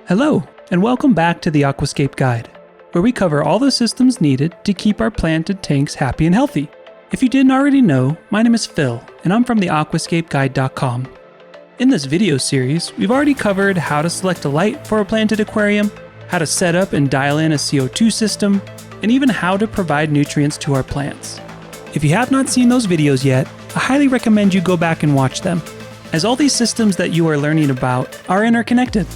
Hello, and welcome back to the Aquascape Guide, where we cover all the systems needed to keep our planted tanks happy and healthy. If you didn't already know, my name is Phil, and I'm from the AquascapeGuide.com. In this video series, we've already covered how to select a light for a planted aquarium, how to set up and dial in a CO2 system, and even how to provide nutrients to our plants. If you have not seen those videos yet, I highly recommend you go back and watch them, as all these systems that you are learning about are interconnected.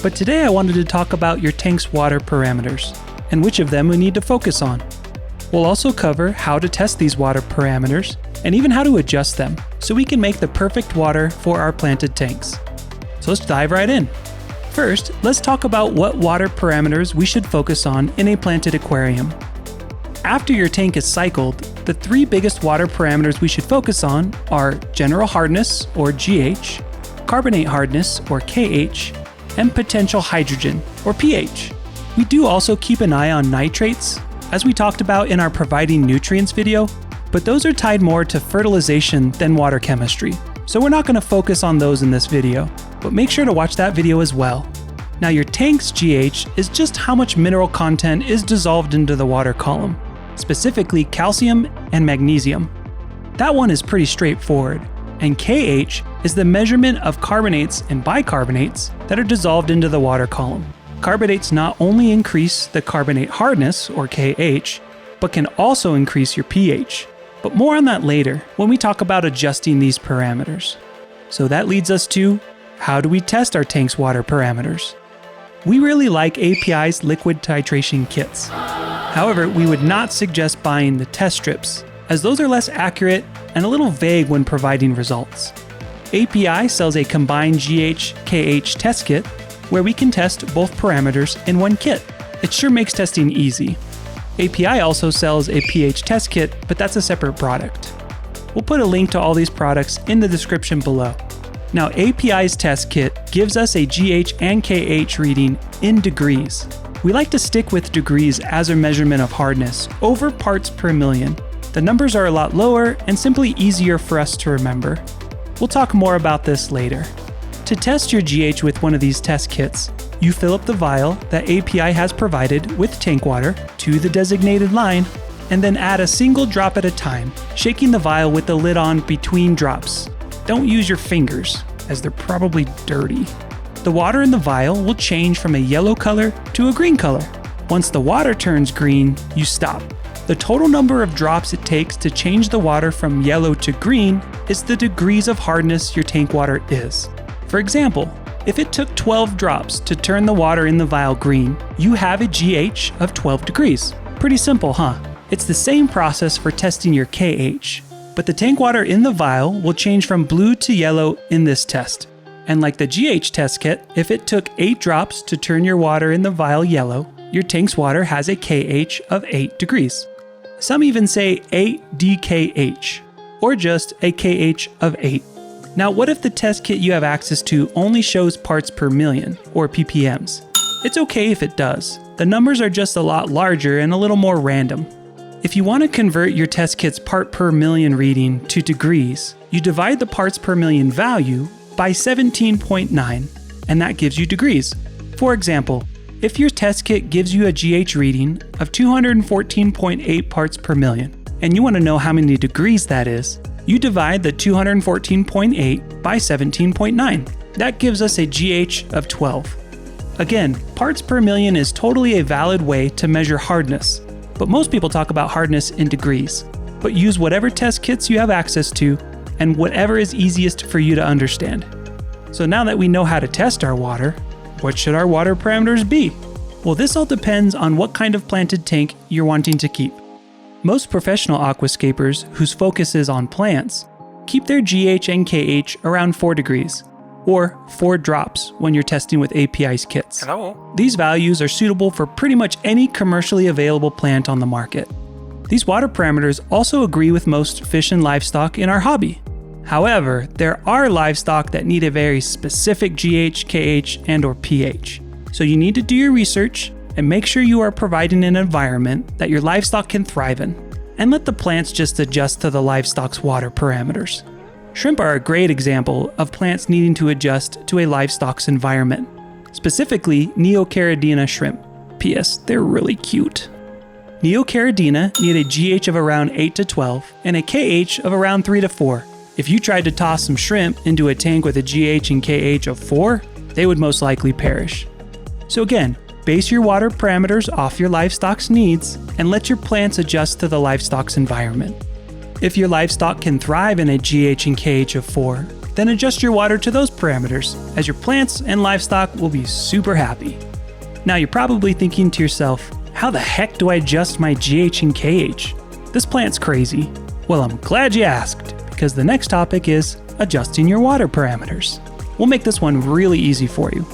But today I wanted to talk about your tank's water parameters, and which of them we need to focus on. We'll also cover how to test these water parameters, and even how to adjust them, so we can make the perfect water for our planted tanks. So let's dive right in. First, let's talk about what water parameters we should focus on in a planted aquarium. After your tank is cycled, the three biggest water parameters we should focus on are general hardness, or GH, carbonate hardness, or KH, and potential hydrogen, or pH. We do also keep an eye on nitrates, as we talked about in our providing nutrients video, but those are tied more to fertilization than water chemistry, so we're not going to focus on those in this video, but make sure to watch that video as well. Now your tank's GH is just how much mineral content is dissolved into the water column, specifically calcium and magnesium. That one is pretty straightforward. And KH is the measurement of carbonates and bicarbonates that are dissolved into the water column. Carbonates not only increase the carbonate hardness, or KH, but can also increase your pH. But more on that later when we talk about adjusting these parameters. So that leads us to, how do we test our tank's water parameters? We really like API's liquid titration kits. However, we would not suggest buying the test strips, as those are less accurate and a little vague when providing results. API sells a combined GH-KH test kit where we can test both parameters in one kit. It sure makes testing easy. API also sells a pH test kit, but that's a separate product. We'll put a link to all these products in the description below. Now, API's test kit gives us a GH and KH reading in degrees. We like to stick with degrees as a measurement of hardness over parts per million. The numbers are a lot lower and simply easier for us to remember. We'll talk more about this later. To test your GH with one of these test kits, you fill up the vial that API has provided with tank water to the designated line, and then add a single drop at a time, shaking the vial with the lid on between drops. Don't use your fingers, as they're probably dirty. The water in the vial will change from a yellow color to a green color. Once the water turns green, you stop. The total number of drops it takes to change the water from yellow to green is the degrees of hardness your tank water is. For example, if it took 12 drops to turn the water in the vial green, you have a GH of 12 degrees. Pretty simple, huh? It's the same process for testing your KH, but the tank water in the vial will change from blue to yellow in this test. And like the GH test kit, if it took 8 drops to turn your water in the vial yellow, your tank's water has a KH of 8 degrees. Some even say 8 DKH, or just a KH of 8. Now, what if the test kit you have access to only shows parts per million, or ppms? It's okay if it does. The numbers are just a lot larger and a little more random. If you want to convert your test kit's part per million reading to degrees, you divide the parts per million value by 17.9, and that gives you degrees. For example, if your test kit gives you a GH reading of 214.8 parts per million, and you want to know how many degrees that is, you divide the 214.8 by 17.9. That gives us a GH of 12. Again, parts per million is totally a valid way to measure hardness, but most people talk about hardness in degrees. But use whatever test kits you have access to, and whatever is easiest for you to understand. So now that we know how to test our water, what should our water parameters be? Well, this all depends on what kind of planted tank you're wanting to keep. Most professional aquascapers whose focus is on plants keep their GH and KH around 4 degrees, or 4 drops when you're testing with API's kits. Hello. These values are suitable for pretty much any commercially available plant on the market. These water parameters also agree with most fish and livestock in our hobby. However, there are livestock that need a very specific GH, KH, and/or pH. So you need to do your research and make sure you are providing an environment that your livestock can thrive in, and let the plants just adjust to the livestock's water parameters. Shrimp are a great example of plants needing to adjust to a livestock's environment. specifically Neocaridina shrimp. P.S. They're really cute. Neocaridina need a GH of around 8 to 12 and a KH of around 3 to 4. If you tried to toss some shrimp into a tank with a GH and KH of 4, they would most likely perish. So again, base your water parameters off your livestock's needs and let your plants adjust to the livestock's environment. If your livestock can thrive in a GH and KH of 4, then adjust your water to those parameters, as your plants and livestock will be super happy. Now you're probably thinking to yourself, how the heck do I adjust my GH and KH? This plant's crazy. Well, I'm glad you asked, because the next topic is adjusting your water parameters. We'll make this one really easy for you.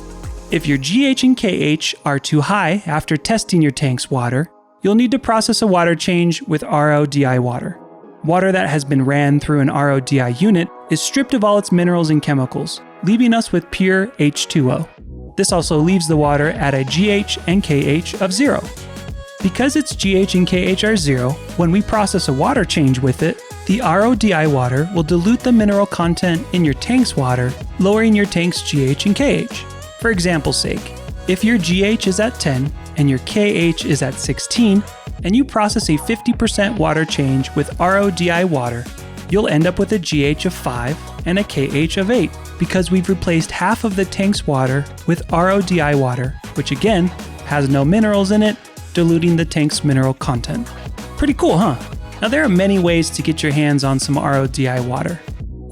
If your GH and KH are too high after testing your tank's water, you'll need to process a water change with RO/DI water. Water that has been ran through an RO/DI unit is stripped of all its minerals and chemicals, leaving us with pure H2O. This also leaves the water at a GH and KH of 0. Because its GH and KH are 0, when we process a water change with it, the RO/DI water will dilute the mineral content in your tank's water, lowering your tank's GH and KH. For example's sake, if your GH is at 10 and your KH is at 16, and you process a 50% water change with RO/DI water, you'll end up with a GH of 5 and a KH of 8 because we've replaced half of the tank's water with RO/DI water, which again has no minerals in it, diluting the tank's mineral content. Pretty cool, huh? Now there are many ways to get your hands on some RO/DI water.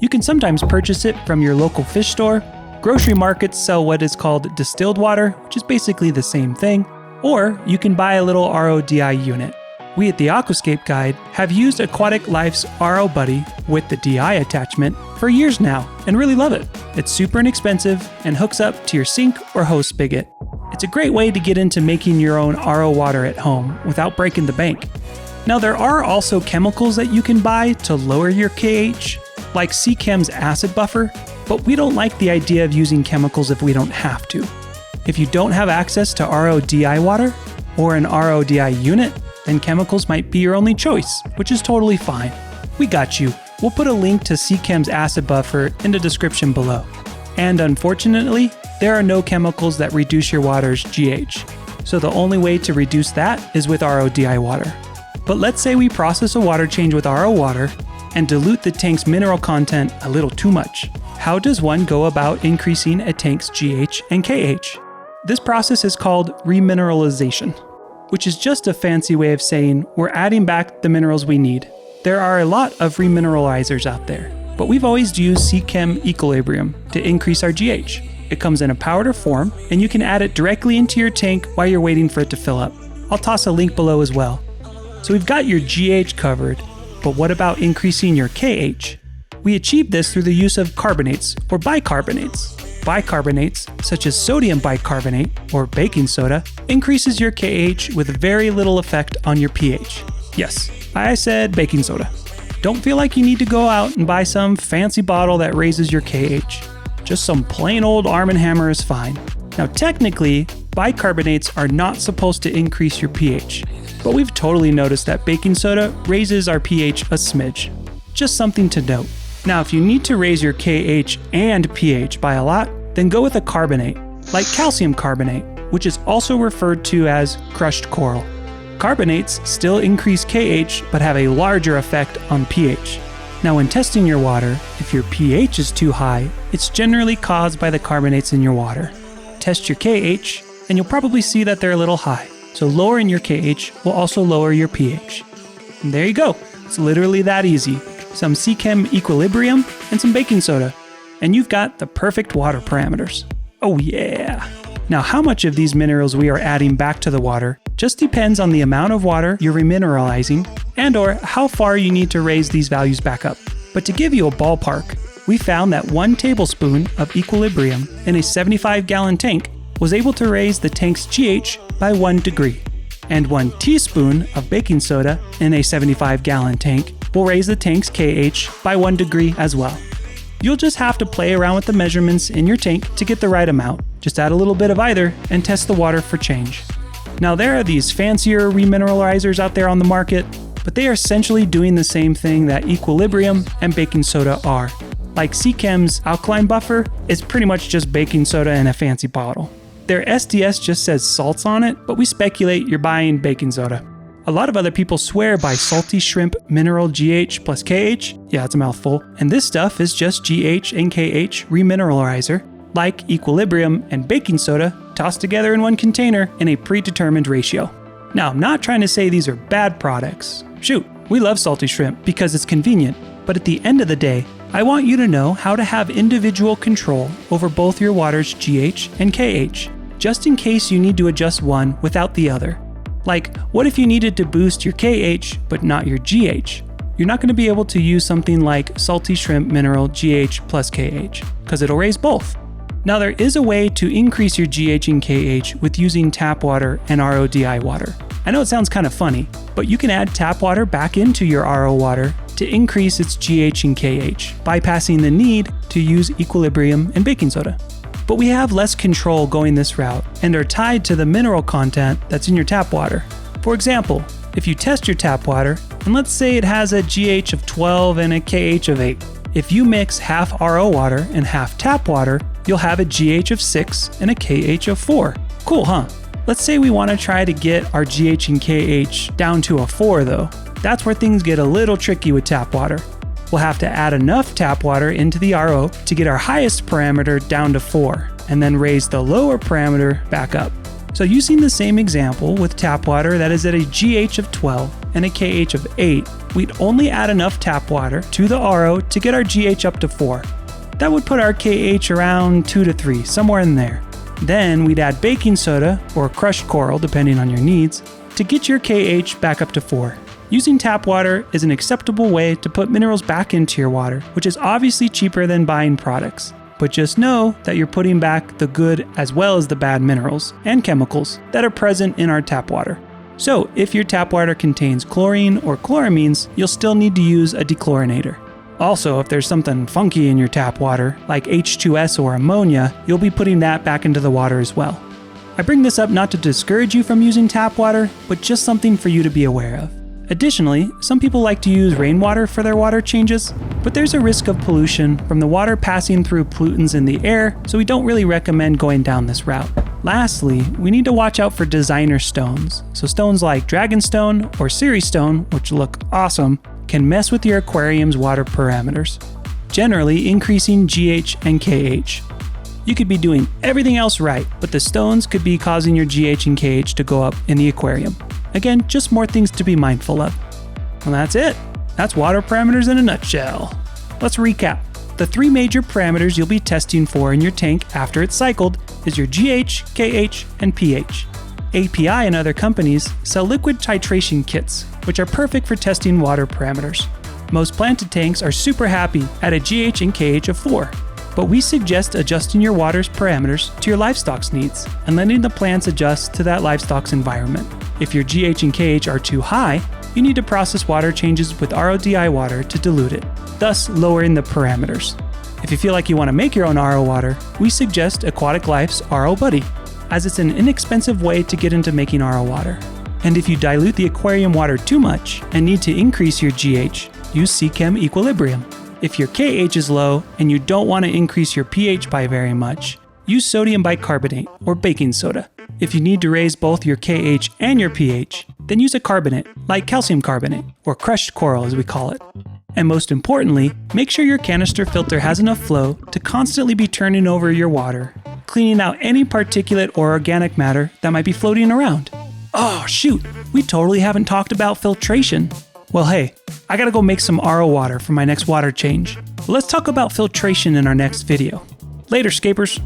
You can sometimes purchase it from your local fish store. Grocery markets sell what is called distilled water, which is basically the same thing, or you can buy a little RO/DI unit. We at the Aquascape Guide have used Aquatic Life's RO Buddy with the DI attachment for years now and really love it. It's super inexpensive and hooks up to your sink or hose spigot. It's a great way to get into making your own RO water at home without breaking the bank. Now there are also chemicals that you can buy to lower your KH, like Seachem's acid buffer, but we don't like the idea of using chemicals if we don't have to. If you don't have access to RO/DI water or an RO/DI unit, then chemicals might be your only choice, which is totally fine. We got you. We'll put a link to Seachem's acid buffer in the description below. And unfortunately, there are no chemicals that reduce your water's GH, so the only way to reduce that is with RO/DI water. But let's say we process a water change with RO water and dilute the tank's mineral content a little too much. How does one go about increasing a tank's GH and KH? This process is called remineralization, which is just a fancy way of saying we're adding back the minerals we need. There are a lot of remineralizers out there, but we've always used Seachem Equilibrium to increase our GH. It comes in a powder form, and you can add it directly into your tank while you're waiting for it to fill up. I'll toss a link below as well. So we've got your GH covered, but what about increasing your KH? We achieve this through the use of carbonates or bicarbonates. Bicarbonates, such as sodium bicarbonate or baking soda, increases your KH with very little effect on your pH. Yes, I said baking soda. Don't feel like you need to go out and buy some fancy bottle that raises your KH. Just some plain old Arm & Hammer is fine. Now technically, bicarbonates are not supposed to increase your pH, but we've totally noticed that baking soda raises our pH a smidge. Just something to note. Now if you need to raise your KH and pH by a lot, then go with a carbonate, like calcium carbonate, which is also referred to as crushed coral. Carbonates still increase KH but have a larger effect on pH. Now when testing your water, if your pH is too high, it's generally caused by the carbonates in your water. Test your KH, and you'll probably see that they're a little high. So lowering your KH will also lower your pH. And there you go. It's literally that easy. Some Seachem Equilibrium and some baking soda, and you've got the perfect water parameters. Oh yeah! Now how much of these minerals we are adding back to the water just depends on the amount of water you're remineralizing and or how far you need to raise these values back up. But to give you a ballpark, we found that 1 tablespoon of Equilibrium in a 75-gallon tank was able to raise the tank's GH by 1 degree. And 1 teaspoon of baking soda in a 75-gallon tank will raise the tank's KH by 1 degree as well. You'll just have to play around with the measurements in your tank to get the right amount. Just add a little bit of either and test the water for change. Now there are these fancier remineralizers out there on the market, but they are essentially doing the same thing that Equilibrium and baking soda are. Like Seachem's alkaline buffer is pretty much just baking soda in a fancy bottle. Their SDS just says salts on it, but we speculate you're buying baking soda. A lot of other people swear by salty shrimp mineral GH plus KH. Yeah, it's a mouthful. And this stuff is just GH and KH remineralizer, like Equilibrium and baking soda tossed together in one container in a predetermined ratio. Now, I'm not trying to say these are bad products. Shoot, we love salty shrimp because it's convenient. But at the end of the day, I want you to know how to have individual control over both your water's GH and KH, just in case you need to adjust one without the other. Like, what if you needed to boost your KH but not your GH? You're not going to be able to use something like salty shrimp mineral GH plus KH, because it'll raise both. Now, there is a way to increase your GH and KH with using tap water and RODI water. I know it sounds kind of funny, but you can add tap water back into your RO water to increase its GH and KH, bypassing the need to use Equilibrium and baking soda. But we have less control going this route and are tied to the mineral content that's in your tap water. For example, if you test your tap water, and let's say it has a GH of 12 and a KH of 8, if you mix half RO water and half tap water, you'll have a GH of 6 and a KH of 4. Cool, huh? Let's say we want to try to get our GH and KH down to a 4 though. That's where things get a little tricky with tap water. We'll have to add enough tap water into the RO to get our highest parameter down to 4, and then raise the lower parameter back up. So using the same example with tap water that is at a GH of 12 and a KH of 8, we'd only add enough tap water to the RO to get our GH up to 4. That would put our KH around 2 to 3, somewhere in there. Then we'd add baking soda, or crushed coral depending on your needs, to get your KH back up to 4. Using tap water is an acceptable way to put minerals back into your water, which is obviously cheaper than buying products. But just know that you're putting back the good as well as the bad minerals and chemicals that are present in our tap water. So if your tap water contains chlorine or chloramines, you'll still need to use a dechlorinator. Also, if there's something funky in your tap water, like H2S or ammonia, you'll be putting that back into the water as well. I bring this up not to discourage you from using tap water, but just something for you to be aware of. Additionally, some people like to use rainwater for their water changes, but there's a risk of pollution from the water passing through pollutants in the air, so we don't really recommend going down this route. Lastly, we need to watch out for designer stones. So stones like dragonstone or Ceres stone, which look awesome, can mess with your aquarium's water parameters, generally increasing GH and KH. You could be doing everything else right, but the stones could be causing your GH and KH to go up in the aquarium. Again, just more things to be mindful of. Well, that's it. That's water parameters in a nutshell. Let's recap. The 3 major parameters you'll be testing for in your tank after it's cycled is your GH, KH, and pH. API and other companies sell liquid titration kits, which are perfect for testing water parameters. Most planted tanks are super happy at a GH and KH of 4, but we suggest adjusting your water's parameters to your livestock's needs and letting the plants adjust to that livestock's environment. If your GH and KH are too high, you need to process water changes with RODI water to dilute it, thus lowering the parameters. If you feel like you want to make your own RO water, we suggest Aquatic Life's RO Buddy, as it's an inexpensive way to get into making RO water. And if you dilute the aquarium water too much and need to increase your GH, use Seachem Equilibrium. If your KH is low and you don't want to increase your pH by very much, use sodium bicarbonate or baking soda. If you need to raise both your KH and your pH, then use a carbonate, like calcium carbonate, or crushed coral as we call it. And most importantly, make sure your canister filter has enough flow to constantly be turning over your water, cleaning out any particulate or organic matter that might be floating around. Oh shoot, we totally haven't talked about filtration. Well hey, I gotta go make some RO water for my next water change. Let's talk about filtration in our next video. Later, scapers.